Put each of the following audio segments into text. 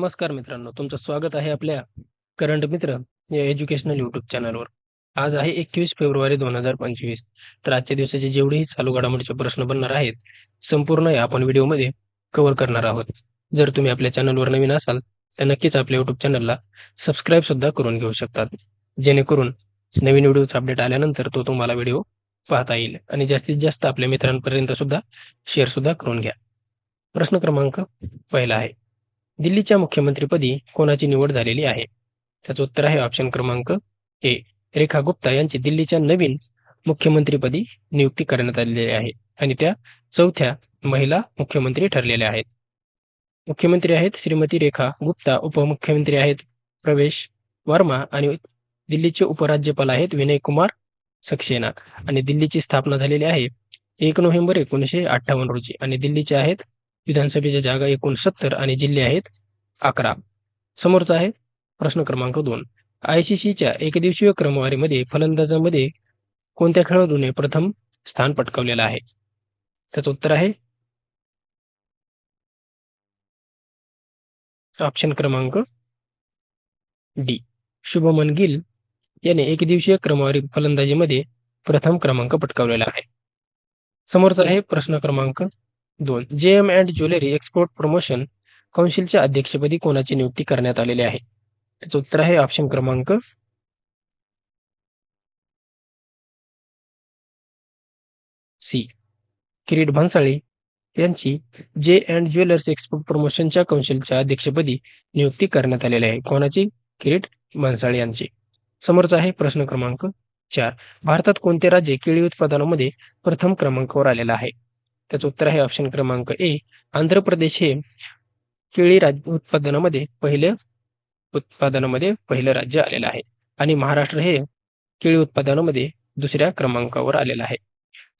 नमस्कार मित्रांनो, तुमचं स्वागत आहे आपल्या करंट मित्र या एज्युकेशनल यूट्यूब चॅनलवर. आज आहे 21 फेब्रुवारी 2025. तर आजच्या दिवसाचे जेवढेही चालू घडामोडीचे प्रश्न बनणार आहेत, संपूर्ण हे आपण व्हिडिओमध्ये कव्हर करणार आहोत. जर तुम्ही आपल्या चॅनलवर नवीन असाल, तर नक्कीच आपल्या यूट्यूब चॅनलला सबस्क्राईब सुद्धा करून घेऊ शकतात. जेणेकरून नवीन व्हिडिओचा अपडेट आल्यानंतर तो तुम्हाला व्हिडिओ पाहता येईल आणि जास्तीत जास्त आपल्या मित्रांपर्यंत सुद्धा शेअर सुद्धा करून घ्या. प्रश्न क्रमांक पहिला आहे. दिल्लीच्या मुख्यमंत्रीपदी कोणाची निवड झालेली आहे? त्याचं उत्तर आहे ऑप्शन क्रमांक ए. रेखा गुप्ता यांची दिल्लीच्या नवीन मुख्यमंत्रीपदी नियुक्ती करण्यात आलेली आहे आणि त्या चौथ्या महिला मुख्यमंत्री ठरलेल्या आहेत. मुख्यमंत्री आहेत श्रीमती रेखा गुप्ता, उपमुख्यमंत्री आहेत प्रवेश वर्मा आणि दिल्लीचे उपराज्यपाल आहेत विनय कुमार सक्सेना आणि दिल्लीची स्थापना झालेली आहे 1 नोव्हेंबर 1958 रोजी आणि दिल्लीचे आहेत विधानसभेच्या जागा 69 आणि जिल्हे आहेत 11. समोरचा आहे प्रश्न क्रमांक 2. ICCच्या एकदिवसीय क्रमवारीमध्ये फलंदाजांमध्ये कोणत्या खेळाडूने प्रथम स्थान पटकावलेलं आहे? त्याचं उत्तर आहे ऑप्शन क्रमांक डी. शुभमन गिल याने एकदिवसीय क्रमवारी फलंदाजीमध्ये प्रथम क्रमांक पटकावलेला आहे. समोरचा आहे प्रश्न क्रमांक 2. JM and jewellery export promotion कौन्सिलच्या अध्यक्षपदी कोणाची नियुक्ती करण्यात आलेली आहे? त्याचं उत्तर आहे ऑप्शन क्रमांक सी. किरीट भन्साळी यांची जे अँड ज्वेलर्स एक्सपोर्ट प्रमोशनच्या कौन्सिलच्या अध्यक्षपदी नियुक्ती करण्यात आलेली आहे. कोणाची? किरीट भन्साळी यांची. समोरचा आहे प्रश्न क्रमांक 4. भारतात कोणते राज्य केळी उत्पादनामध्ये प्रथम क्रमांकावर आलेलं आहे? त्याचं उत्तर आहे ऑप्शन क्रमांक ए. आंध्र प्रदेश हे केळी उत्पादनामध्ये पहिलं राज्य आलेलं आहे आणि महाराष्ट्र हे केळी उत्पादनामध्ये दुसऱ्या क्रमांकावर आलेलं आहे.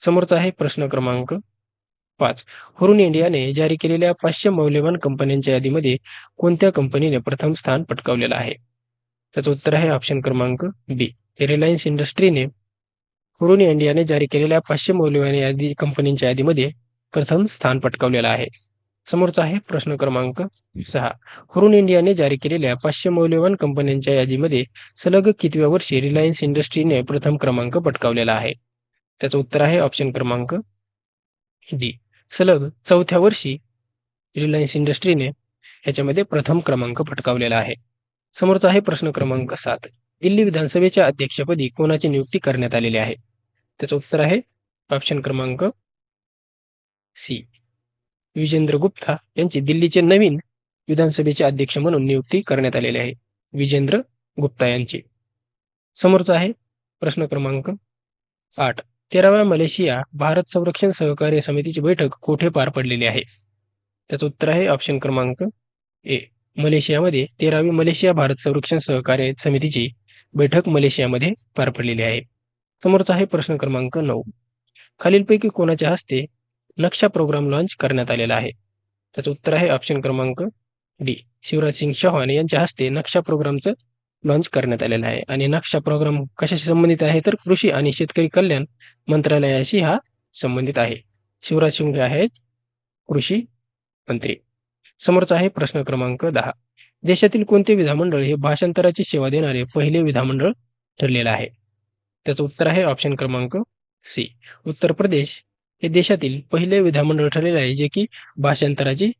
समोरचा आहे प्रश्न क्रमांक 5. हुरून इंडियाने जारी केलेल्या 500 मौल्यवान कंपन्यांच्या यादीमध्ये कोणत्या कंपनीने प्रथम स्थान पटकावलेलं आहे? त्याचं उत्तर आहे ऑप्शन क्रमांक बी. रिलायन्स इंडस्ट्रीने हुरून इंडियाने जारी केलेल्या 500 मौल्यवान कंपनींच्या यादीमध्ये प्रथम स्थान पटकावलेलं आहे. समोरचा आहे प्रश्न क्रमांक 6. हुरून इंडियाने जारी केलेल्या 500 मौल्यवान कंपन्यांच्या यादीमध्ये सलग कितव्या वर्षी रिलायन्स इंडस्ट्रीने प्रथम क्रमांक पटकावलेला आहे? त्याचं उत्तर आहे ऑप्शन क्रमांक डी. सलग 4थ्या वर्षी रिलायन्स इंडस्ट्रीने ह्याच्यामध्ये प्रथम क्रमांक पटकावलेला आहे. समोरचा आहे प्रश्न क्रमांक 7. दिल्ली विधानसभेच्या अध्यक्षपदी कोणाची नियुक्ती करण्यात आलेली आहे? त्याचं उत्तर आहे ऑप्शन क्रमांक सी. विजेंद्र गुप्ता यांची दिल्लीचे नवीन विधानसभेचे अध्यक्ष म्हणून नियुक्ती करण्यात आलेली आहे. विजेंद्र गुप्ता यांची. समोरचा आहे प्रश्न क्रमांक 8. 13व्या मलेशिया भारत संरक्षण सहकार्य समितीची बैठक कोठे पार पडलेली आहे? त्याचं उत्तर आहे ऑप्शन क्रमांक ए. मलेशियामध्ये 13वी मलेशिया भारत संरक्षण सहकार्य समितीची बैठक मलेशियामध्ये पार पडलेली आहे. समोरचा आहे प्रश्न क्रमांक 9. खालीलपैकी कोणाच्या हस्ते नक्षा प्रोग्राम लॉन्च करण्यात आलेला आहे? त्याचं उत्तर आहे ऑप्शन क्रमांक डी. शिवराज सिंग चौहान यांच्या हस्ते नक्षा प्रोग्रामचं लॉन्च करण्यात आलेला आहे आणि नक्षा प्रोग्राम कशाशी संबंधित आहे तर कृषी आणि शेतकरी कल्याण मंत्रालयाशी हा संबंधित आहे. शिवराज सिंग आहेत कृषी मंत्री. समोरचा आहे प्रश्न क्रमांक 10. देशातील कोणते विधानमंडळ हे भाषांतराची सेवा देणारे पहिले विधानमंडळ ठरलेलं आहे? त्याचं उत्तर आहे ऑप्शन क्रमांक सी. उत्तर प्रदेश हे देशातील पहिले विधानमंडळ ठरलेलं आहे जे की भाषांतराची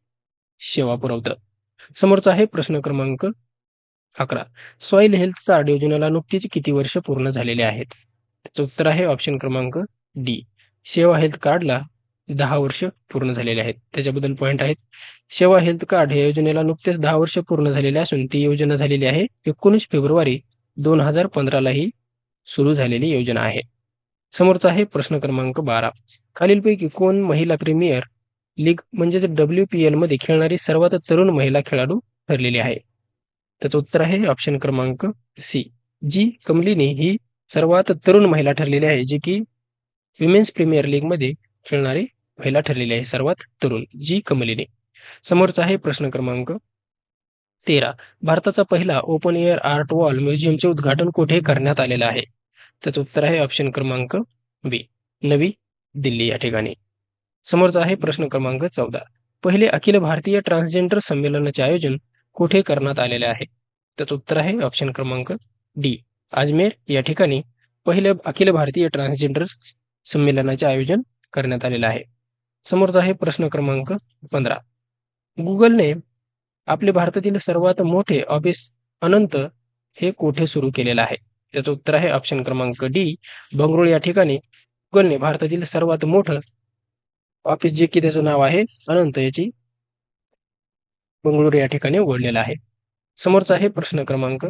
सेवा पुरवतं. समोरचा आहे प्रश्न क्रमांक 11. सॉइल हेल्थ कार्ड योजनेला नुकतीच किती वर्ष पूर्ण झालेले आहेत? त्याचं उत्तर आहे ऑप्शन क्रमांक डी. सेवा हेल्थ कार्डला 10 वर्ष पूर्ण झालेले आहेत. त्याच्याबद्दल पॉईंट आहेत. सेवा हेल्थ कार्ड या योजनेला नुकतेच 10 वर्ष पूर्ण झालेले असून ती योजना झालेली आहे 19 फेब्रुवारी 2015 ही सुरू झालेली योजना आहे. समोरचा आहे प्रश्न क्रमांक 12. खालीलपैकी कोण महिला प्रीमियर लीग म्हणजेच WPL मध्ये खेळणारी सर्वात तरुण महिला खेळाडू ठरलेली आहे? त्याचं उत्तर आहे ऑप्शन क्रमांक सी. जी कमलिनी ही सर्वात तरुण महिला ठरलेली आहे जी की विमेन्स प्रीमियर लीग मध्ये खेळणारी महिला ठरलेली आहे सर्वात तरुण जी कमलिनी. समोरचा आहे प्रश्न क्रमांक 13. भारताचा पहिला ओपन एअर आर्ट वॉल म्युझियमचे उद्घाटन कुठे करण्यात आलेलं आहे? त्याचं उत्तर आहे ऑप्शन क्रमांक बी. नवी दिल्ली या ठिकाणी. समोरचा आहे प्रश्न क्रमांक 14. पहिले अखिल भारतीय ट्रान्सजेंडर संमेलनाचे आयोजन कुठे करण्यात आलेले आहे? त्याचं उत्तर आहे ऑप्शन क्रमांक डी. अजमेर या ठिकाणी पहिलं अखिल भारतीय ट्रान्सजेंडर संमेलनाचे आयोजन करण्यात आलेलं आहे. समोरचा आहे प्रश्न क्रमांक 15. गुगलने आपले भारतातील सर्वात मोठे ऑफिस अनंत हे कोठे सुरू केलेलं आहे? त्याचं उत्तर आहे ऑप्शन क्रमांक डी. बंगळुरू या ठिकाणी गुगलने भारतातील सर्वात मोठं ऑफिस जे की त्याचं नाव आहे अनंत याची बंगळुरू या ठिकाणी उघडलेलं आहे. समोरचा आहे प्रश्न क्रमांक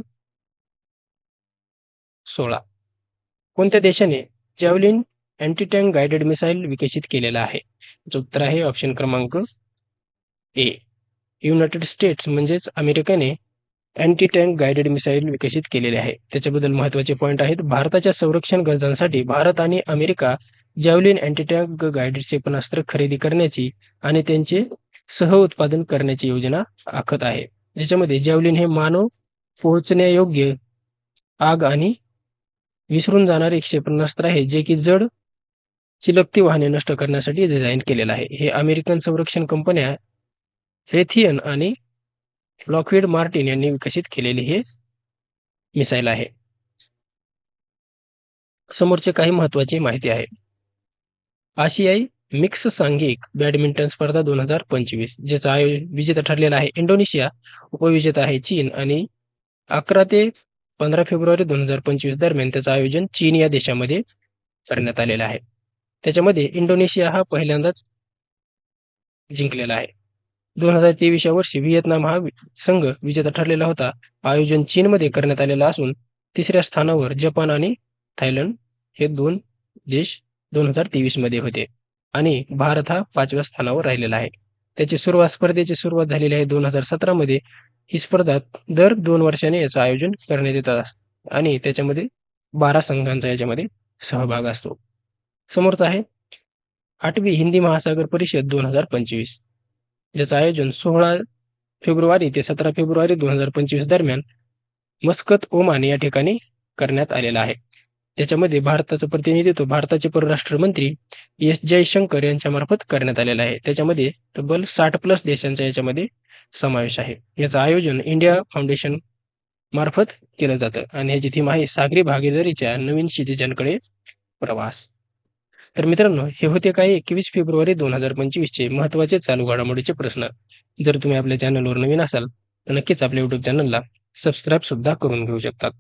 16. कोणत्या देशाने जॅव्हलिन अँटी टँक गाइडेड मिसाईल विकसित केलेला आहे? याचं उत्तर आहे ऑप्शन क्रमांक ए. युनायटेड स्टेट्स म्हणजेच अमेरिकेने अँटी टँक गाइडेड मिसाईल विकसित केलेले आहे. त्याच्याबद्दल महत्त्वाचे पॉईंट आहेत. भारताच्या संरक्षण गरजांसाठी भारत आणि अमेरिका जॅव्हलिन अँटी टँक गाइडेड क्षेपणास्त्र खरेदी करण्याची आणि त्यांचे सहउत्पादन करण्याची योजना आखत आहे. ज्याच्यामध्ये जॅव्हलिन हे मानव पोहोचण्यायोग्य आग आणि विसरून जाणारे क्षेपणास्त्र आहे, जे की जड चिलकती वाहने नष्ट करण्यासाठी डिझाईन केलेलं आहे. हे अमेरिकन संरक्षण कंपन्या रेथियन आणि लॉकहीड मार्टिन यांनी विकसित केलेले हे मिसाईल आहे. समोरचे काही महत्त्वाची माहिती आहे. आशियाई मिक्स सांघिक बॅडमिंटन स्पर्धा 2025 ज्याचा विजेता ठरलेला आहे इंडोनेशिया, उपविजेता आहे चीन आणि 11 ते 15 फेब्रुवारी 2025 दरम्यान त्याचं आयोजन चीन या देशामध्ये करण्यात आलेलं आहे. त्याच्यामध्ये इंडोनेशिया हा पहिल्यांदाच जिंकलेला आहे. 2023 या वर्षी व्हिएतनाम हा संघ विजेता ठरलेला होता. आयोजन चीनमध्ये करण्यात आलेलं असून तिसऱ्या स्थानावर जपान आणि थायलंड हे 2 देश 2023 मध्ये होते आणि भारत हा 5व्या स्थानावर राहिलेला आहे. स्पर्धेची सुरुवात झालेली आहे 2017 मध्ये. ही स्पर्धा दर 2 वर्षांनी याचं आयोजन करण्यात येतात आणि त्याच्यामध्ये 12 संघांचा याच्यामध्ये सहभाग असतो. समोरचा आहे 8वी हिंदी महासागर परिषद 2025 ज्याचं आयोजन 16 फेब्रुवारी ते 17 फेब्रुवारी 2025 दरम्यान मस्कत, ओमान या ठिकाणी करण्यात आलेलं आहे. त्याच्यामध्ये भारताचं प्रतिनिधित्व भारताचे परराष्ट्र मंत्री एस जयशंकर यांच्यामार्फत करण्यात आलेलं आहे. त्याच्यामध्ये तब्बल 60+ देशांचा याच्यामध्ये समावेश आहे. याचं आयोजन इंडिया फाउंडेशन मार्फत केलं जातं आणि ह्याची थीम आहे सागरी भागीदारीच्या नवीन क्षितिजांकडे प्रवास. तर मित्रांनो, हे होते काही 21 फेब्रुवारी 2025चे महत्त्वाचे चालू घडामोडीचे प्रश्न. जर तुम्ही आपल्या चॅनलवर नवीन असाल तर नक्कीच आपल्या YouTube चॅनलला सबस्क्राईब सुद्धा करून घेऊ शकतात.